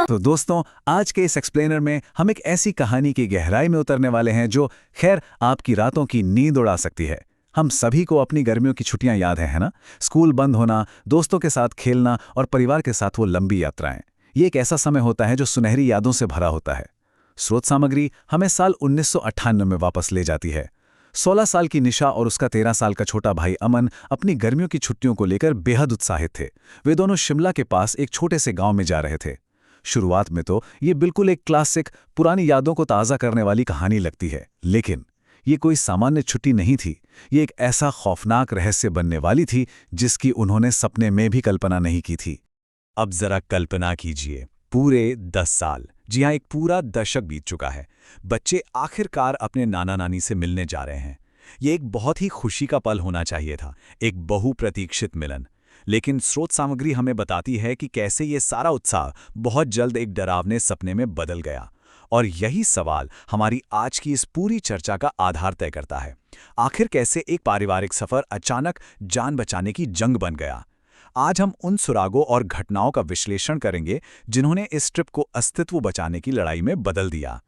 तो दोस्तों, आज के इस एक्सप्लेनर में हम एक ऐसी कहानी की गहराई में उतरने वाले हैं जो खैर आपकी रातों की नींद उड़ा सकती है। हम सभी को अपनी गर्मियों की छुट्टियां याद है ना? स्कूल बंद होना, दोस्तों के साथ खेलना और परिवार के साथ वो लंबी यात्राएं। ये एक ऐसा समय होता है जो सुनहरी यादों से भरा होता है। स्रोत सामग्री हमें साल 1998 में वापस ले जाती है। 16 साल की निशा और उसका 13 साल का छोटा भाई अमन अपनी गर्मियों की छुट्टियों को लेकर बेहद उत्साहित थे। वे दोनों शिमला के पास एक छोटे से गांव में जा रहे थे। शुरुआत में तो ये बिल्कुल एक क्लासिक, पुरानी यादों को ताज़ा करने वाली कहानी लगती है, लेकिन ये कोई सामान्य छुट्टी नहीं थी। ये एक ऐसा खौफनाक रहस्य बनने वाली थी जिसकी उन्होंने सपने में भी कल्पना नहीं की थी। अब जरा कल्पना कीजिए, पूरे 10 साल, जी हाँ, एक पूरा दशक बीत चुका है। बच्चे आखिरकार अपने नाना नानी से मिलने जा रहे हैं। ये एक बहुत ही खुशी का पल होना चाहिए था, एक बहुप्रतीक्षित मिलन। लेकिन स्रोत सामग्री हमें बताती है कि कैसे ये सारा उत्साह बहुत जल्द एक डरावने सपने में बदल गया। और यही सवाल हमारी आज की इस पूरी चर्चा का आधार तय करता है। आखिर कैसे एक पारिवारिक सफर अचानक जान बचाने की जंग बन गया। आज हम उन सुरागों और घटनाओं का विश्लेषण करेंगे जिन्होंने इस ट्रिप को अस्तित्व बचाने की लड़ाई में बदल दिया।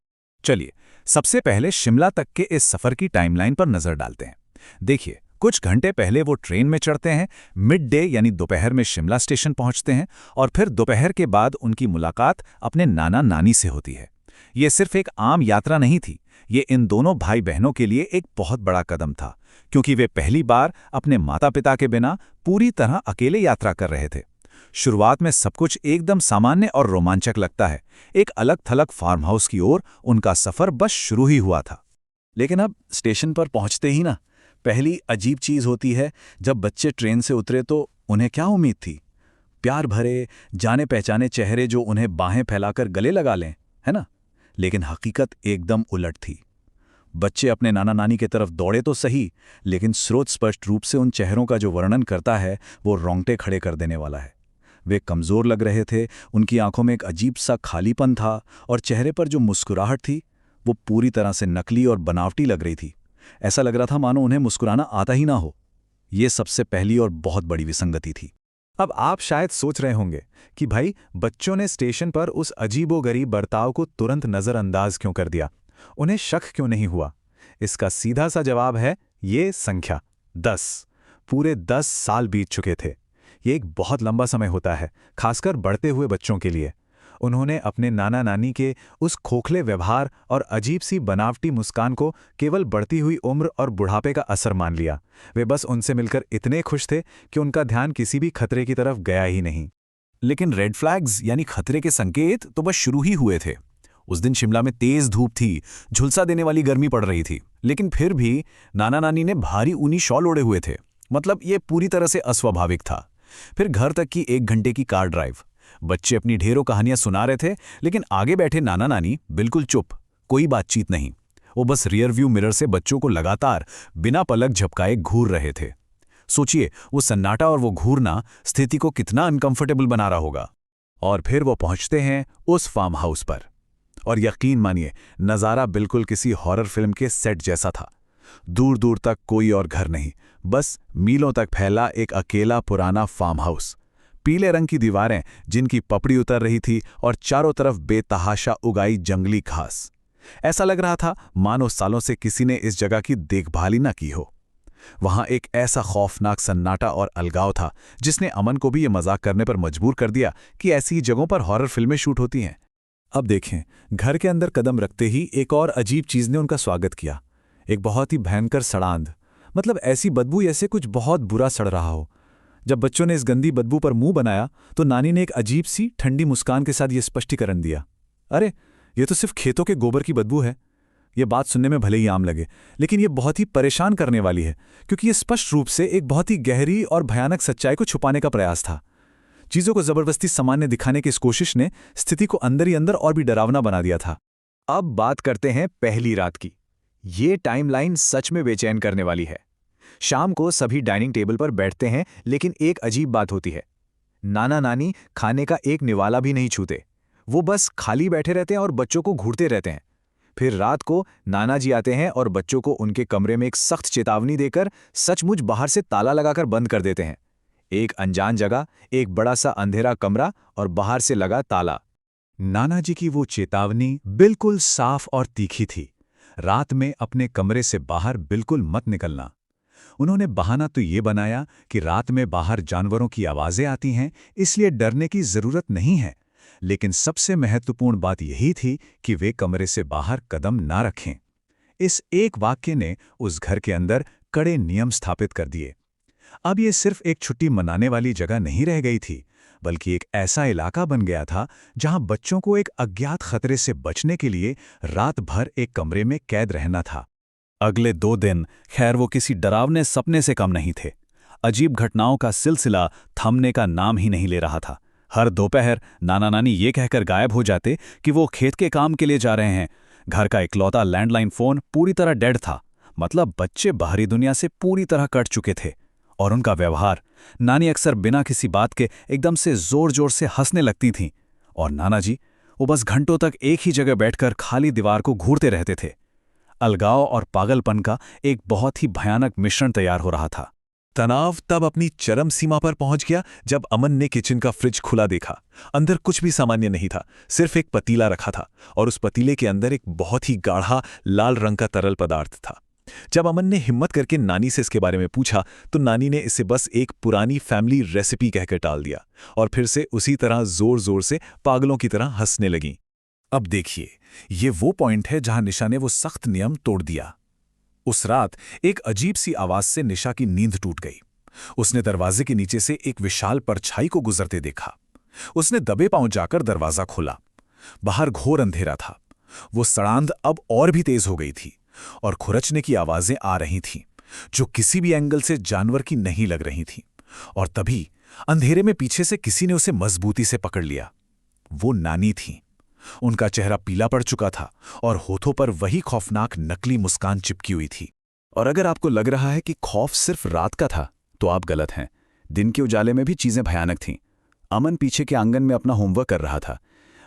चलिए, सबसे पहले शिमला तक के इस सफर की टाइमलाइन पर नजर डालते हैं। देखिए, कुछ घंटे पहले वो ट्रेन में चढ़ते हैं, मिड डे यानी दोपहर में शिमला स्टेशन पहुंचते हैं और फिर दोपहर के बाद उनकी मुलाकात अपने नाना नानी से होती है। ये सिर्फ एक आम यात्रा नहीं थी, ये इन दोनों भाई बहनों के लिए एक बहुत बड़ा कदम था, क्योंकि वे पहली बार अपने माता पिता के बिना पूरी तरह अकेले यात्रा कर रहे थे। शुरुआत में सब कुछ एकदम सामान्य और रोमांचक लगता है। एक अलग थलग फार्म हाउस की ओर उनका सफर बस शुरू ही हुआ था। लेकिन अब स्टेशन पर पहुंचते ही ना, पहली अजीब चीज होती है। जब बच्चे ट्रेन से उतरे तो उन्हें क्या उम्मीद थी? प्यार भरे, जाने पहचाने चेहरे जो उन्हें बाहें फैलाकर गले लगा लें, है ना? लेकिन हकीकत एकदम उलट थी। बच्चे अपने नाना नानी की तरफ दौड़े तो सही, लेकिन स्रोत स्पष्ट रूप से उन चेहरों का जो वर्णन करता है वो रोंगटे खड़े कर देने वाला है। वे कमजोर लग रहे थे, उनकी आंखों में एक अजीब सा खालीपन था और चेहरे पर जो मुस्कुराहट थी वो पूरी तरह से नकली और बनावटी लग रही थी। ऐसा लग रहा था मानो उन्हें मुस्कुराना आता ही ना हो। ये सबसे पहली और बहुत बड़ी विसंगति थी। अब आप शायद सोच रहे होंगे कि भाई, बच्चों ने स्टेशन पर उस अजीबोगरीब बर्ताव को तुरंत नज़रअंदाज क्यों कर दिया? उन्हें शक क्यों नहीं हुआ? इसका सीधा सा जवाब है ये संख्या 10। पूरे 10 साल बीत चुके थे। ये एक बहुत लंबा समय होता है, खासकर बढ़ते हुए बच्चों के लिए। उन्होंने अपने नाना नानी के उस खोखले व्यवहार और अजीब सी बनावटी मुस्कान को केवल बढ़ती हुई उम्र और बुढ़ापे का असर मान लिया। वे बस उनसे मिलकर इतने खुश थे कि उनका ध्यान किसी भी खतरे की तरफ गया ही नहीं। लेकिन रेड फ्लैग्स यानी खतरे के संकेत तो बस शुरू ही हुए थे। उस दिन शिमला में तेज धूप थी, झुलसा देने वाली गर्मी पड़ रही थी, लेकिन फिर भी नाना नानी ने भारी ऊनी शॉल ओढ़े हुए थे। मतलब ये पूरी तरह से अस्वाभाविक था। फिर घर तक की 1 घंटे की कार ड्राइव। बच्चे अपनी ढेरों कहानियां सुना रहे थे, लेकिन आगे बैठे नाना नानी बिल्कुल चुप, कोई बातचीत नहीं। वो बस रियर व्यू मिरर से बच्चों को लगातार बिना पलक झपकाए घूर रहे थे। सोचिए, वो सन्नाटा और वो घूरना स्थिति को कितना अनकंफर्टेबल बना रहा होगा। और फिर वो पहुंचते हैं उस फार्म हाउस पर, और यकीन मानिए, नज़ारा बिल्कुल किसी हॉरर फिल्म के सेट जैसा था। दूर दूर तक कोई और घर नहीं, बस मीलों तक फैला एक अकेला पुराना फार्म हाउस। पीले रंग की दीवारें जिनकी पपड़ी उतर रही थी और चारों तरफ बेतहाशा उगाई जंगली घास। ऐसा लग रहा था मानो सालों से किसी ने इस जगह की देखभाल ही ना की हो। वहां एक ऐसा खौफनाक सन्नाटा और अलगाव था जिसने अमन को भी ये मजाक करने पर मजबूर कर दिया कि ऐसी जगहों पर हॉरर फिल्में शूट होती हैं। अब देखें, घर के अंदर कदम रखते ही एक और अजीब चीज ने उनका स्वागत किया। एक बहुत ही भयंकर सड़ांध, मतलब ऐसी बदबू जैसे कुछ बहुत बुरा सड़ रहा हो। जब बच्चों ने इस गंदी बदबू पर मुंह बनाया तो नानी ने एक अजीब सी ठंडी मुस्कान के साथ ये स्पष्टीकरण दिया, अरे ये तो सिर्फ खेतों के गोबर की बदबू है। ये बात सुनने में भले ही आम लगे, लेकिन ये बहुत ही परेशान करने वाली है, क्योंकि ये स्पष्ट रूप से एक बहुत ही गहरी और भयानक सच्चाई को छुपाने का प्रयास था। चीजों को जबरदस्ती सामान्य दिखाने की इस कोशिश ने स्थिति को अंदर ही अंदर और भी डरावना बना दिया था। अब बात करते हैं पहली रात की। ये टाइमलाइन सच में बेचैन करने वाली है। शाम को सभी डाइनिंग टेबल पर बैठते हैं, लेकिन एक अजीब बात होती है। नाना नानी खाने का एक निवाला भी नहीं छूते। वो बस खाली बैठे रहते हैं और बच्चों को घूरते रहते हैं। फिर रात को नाना जी आते हैं और बच्चों को उनके कमरे में एक सख्त चेतावनी देकर सचमुच बाहर से ताला लगाकर बंद कर देते हैं। एक अनजान जगह, एक बड़ा सा अंधेरा कमरा और बाहर से लगा ताला। नाना जी की वो चेतावनी बिल्कुल साफ और तीखी थी। रात में अपने कमरे से बाहर बिल्कुल मत निकलना। उन्होंने बहाना तो ये बनाया कि रात में बाहर जानवरों की आवाजें आती हैं, इसलिए डरने की जरूरत नहीं है। लेकिन सबसे महत्वपूर्ण बात यही थी कि वे कमरे से बाहर कदम ना रखें। इस एक वाक्य ने उस घर के अंदर कड़े नियम स्थापित कर दिए। अब ये सिर्फ एक छुट्टी मनाने वाली जगह नहीं रह गई थी, बल्कि एक ऐसा इलाका बन गया था जहां बच्चों को एक अज्ञात खतरे से बचने के लिए रात भर एक कमरे में कैद रहना था। अगले 2 दिन खैर वो किसी डरावने सपने से कम नहीं थे। अजीब घटनाओं का सिलसिला थमने का नाम ही नहीं ले रहा था। हर दोपहर नाना नानी ये कहकर गायब हो जाते कि वो खेत के काम के लिए जा रहे हैं। घर का इकलौता लैंडलाइन फोन पूरी तरह डेड था। मतलब बच्चे बाहरी दुनिया से पूरी तरह कट चुके थे। और उनका व्यवहार, नानी अक्सर बिना किसी बात के एकदम से जोर जोर से हंसने लगती थीं। और नाना जी, वो बस घंटों तक एक ही जगह बैठकर खाली दीवार को घूरते रहते थे। अलगाव और पागलपन का एक बहुत ही भयानक मिश्रण तैयार हो रहा था। तनाव तब अपनी चरम सीमा पर पहुंच गया जब अमन ने किचन का फ्रिज खुला देखा। अंदर कुछ भी सामान्य नहीं था, सिर्फ एक पतीला रखा था और उस पतीले के अंदर एक बहुत ही गाढ़ा लाल रंग का तरल पदार्थ था। जब अमन ने हिम्मत करके नानी से इसके बारे में पूछा तो नानी ने इसे बस एक पुरानी फैमिली रेसिपी कहकर टाल दिया और फिर से उसी तरह जोर जोर से पागलों की तरह हंसने लगी। अब देखिए, ये वो पॉइंट है जहां निशा ने वो सख्त नियम तोड़ दिया। उस रात एक अजीब सी आवाज से निशा की नींद टूट गई। उसने दरवाजे के नीचे से एक विशाल परछाई को गुजरते देखा। उसने दबे पांव जाकर दरवाजा खोला। बाहर घोर अंधेरा था। वो सड़ांध अब और भी तेज हो गई थी और खुरचने की आवाजें आ रही थीं, जो किसी भी एंगल से जानवर की नहीं लग रही थीं। और तभी अंधेरे में पीछे से किसी ने उसे मजबूती से पकड़ लिया। वो नानी थी। उनका चेहरा पीला पड़ चुका था और होठों पर वही खौफनाक नकली मुस्कान चिपकी हुई थी। और अगर आपको लग रहा है कि खौफ सिर्फ रात का था, तो आप गलत हैं। दिन के उजाले में भी चीजें भयानक थीं। अमन पीछे के आंगन में अपना होमवर्क कर रहा था।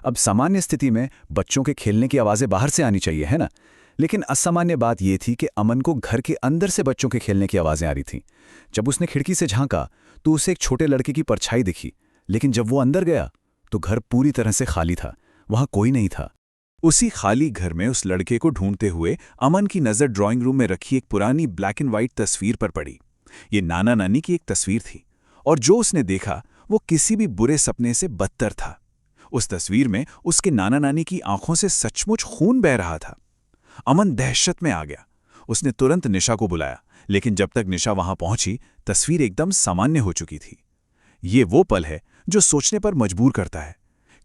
अब सामान्य स्थिति में बच्चों के खेलने की आवाजें बाहर से आनी चाहिए, है ना? लेकिन असामान्य बात यह थी कि अमन को घर के अंदर से बच्चों के खेलने की आवाजें आ रही थीं। जब उसने खिड़की से झांका तो उसे एक छोटे लड़के की परछाई दिखी, लेकिन जब वो अंदर गया तो घर पूरी तरह से खाली था। वहां कोई नहीं था। उसी खाली घर में उस लड़के को ढूंढते हुए अमन की नजर ड्राइंग रूम में रखी एक पुरानी ब्लैक एंड व्हाइट तस्वीर पर पड़ी। ये नाना नानी की एक तस्वीर थी और जो उसने देखा वो किसी भी बुरे सपने से बदतर था। उस तस्वीर में उसके नाना नानी की आंखों से सचमुच खून बह रहा था। अमन दहशत में आ गया। उसने तुरंत निशा को बुलाया, लेकिन जब तक निशा वहां पहुंची तस्वीर एकदम सामान्य हो चुकी थी। ये वो पल है जो सोचने पर मजबूर करता है।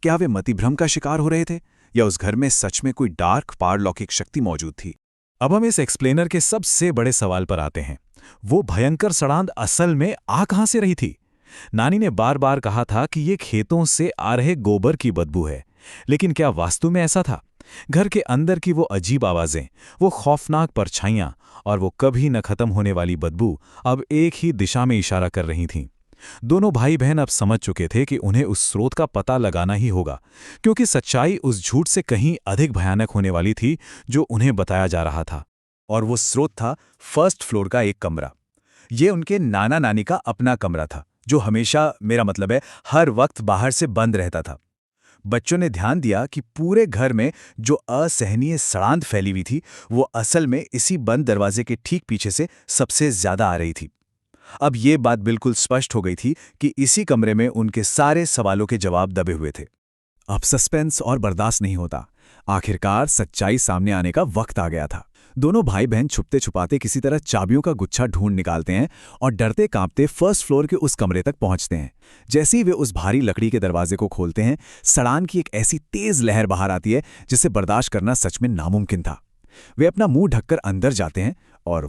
क्या वे मतिभ्रम का शिकार हो रहे थे या उस घर में सच में कोई डार्क पारलौकिक शक्ति मौजूद थी? अब हम इस एक्सप्लेनर के सबसे बड़े सवाल पर आते हैं। वो भयंकर सड़ांध असल में आ कहां से रही थी? नानी ने बार बार कहा था कि ये खेतों से आ रहे गोबर की बदबू है, लेकिन क्या वास्तव में ऐसा था? घर के अंदर की वो अजीब आवाजें, वो खौफनाक परछाइयां और वो कभी न खत्म होने वाली बदबू अब एक ही दिशा में इशारा कर रही थीं। दोनों भाई बहन अब समझ चुके थे कि उन्हें उस स्रोत का पता लगाना ही होगा, क्योंकि सच्चाई उस झूठ से कहीं अधिक भयानक होने वाली थी जो उन्हें बताया जा रहा था। और वो स्रोत था फर्स्ट फ्लोर का एक कमरा। ये उनके नाना नानी का अपना कमरा था, जो हमेशा, मेरा मतलब है हर वक्त, बाहर से बंद रहता था। बच्चों ने ध्यान दिया कि पूरे घर में जो असहनीय सड़ांध फैली हुई थी वो असल में इसी बंद दरवाजे के ठीक पीछे से सबसे ज्यादा आ रही थी। अब ये बात बिल्कुल स्पष्ट हो गई थी कि इसी कमरे में उनके सारे सवालों के जवाब दबे हुए थे। अब सस्पेंस और बर्दाश्त नहीं होता। आखिरकार सच्चाई सामने आने का वक्त आ गया था। दोनों भाई बहन छुपते छुपाते किसी तरह चाबियों का गुच्छा ढूंढ निकालते हैं और डरते कांपते फर्स्ट फ्लोर के उस कमरे तक पहुंचते हैं। जैसे ही वे उस भारी लकड़ी के दरवाजे को खोलते हैं, सड़ान की एक ऐसी तेज लहर बाहर आती है जिसे बर्दाश्त करना सच में नामुमकिन था। वे अपना मुंह ढककर अंदर जाते हैं और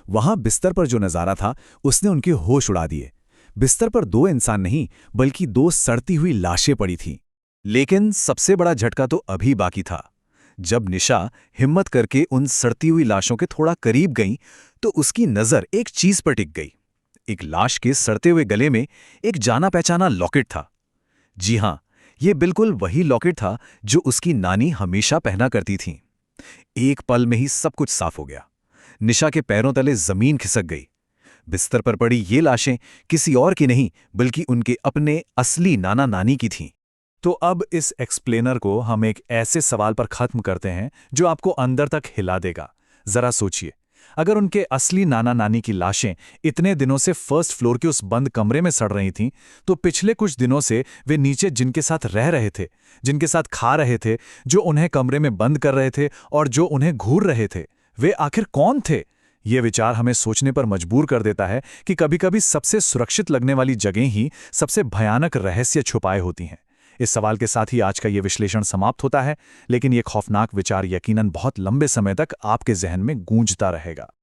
वहां बिस्तर पर जो नजारा था उसने उनके होश उड़ा दिए। बिस्तर पर 2 इंसान नहीं बल्कि 2 सड़ती हुई लाशें पड़ी थीं। लेकिन सबसे बड़ा झटका तो अभी बाकी था। जब निशा हिम्मत करके उन सड़ती हुई लाशों के थोड़ा करीब गई तो उसकी नजर एक चीज पर टिक गई। एक लाश के सड़ते हुए गले में एक जाना पहचाना लॉकेट था। जी हां, यह बिल्कुल वही लॉकेट था जो उसकी नानी हमेशा पहना करती थीं। एक पल में ही सब कुछ साफ हो गया। निशा के पैरों तले जमीन खिसक गई। बिस्तर पर पड़ी ये लाशें किसी और की नहीं बल्कि उनके अपने असली नाना नानी की थीं। तो अब इस एक्सप्लेनर को हम एक ऐसे सवाल पर खत्म करते हैं जो आपको अंदर तक हिला देगा। जरा सोचिए, अगर उनके असली नाना नानी की लाशें इतने दिनों से फर्स्ट फ्लोर के उस बंद कमरे में सड़ रही थीं, तो पिछले कुछ दिनों से वे नीचे जिनके साथ रह रहे थे, जिनके साथ खा रहे थे, जो उन्हें कमरे में बंद कर रहे थे और जो उन्हें घूर रहे थे, वे आखिर कौन थे? ये विचार हमें सोचने पर मजबूर कर देता है कि कभी-कभी सबसे सुरक्षित लगने वाली जगहें ही सबसे भयानक रहस्य छुपाए होती हैं। इस सवाल के साथ ही आज का ये विश्लेषण समाप्त होता है, लेकिन ये खौफनाक विचार यकीनन बहुत लंबे समय तक आपके जहन में गूंजता रहेगा।